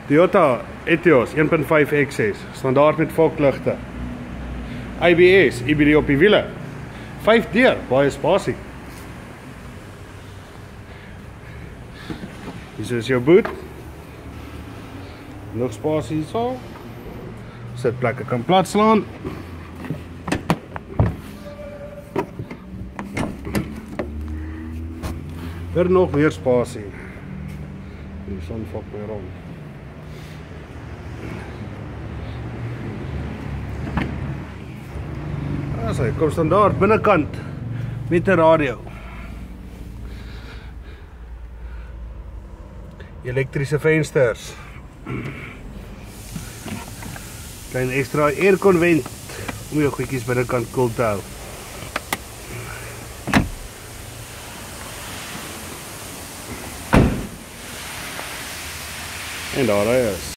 Toyota Etios 1.5 XS, standaard met fogligte. ABS, EBD op die wiele. 5 deur, baie spasie. Hier is jou boot. Nog spasie hierso. Sitplekke kan plat slaan. Nog meer spasie. Die son fok weer rond. Hy kom standaard binnekant met 'n radio. Elektriese vensters. Klein ekstra aircon vent om jou goedjies binnekant koel te hou. En daar hy is.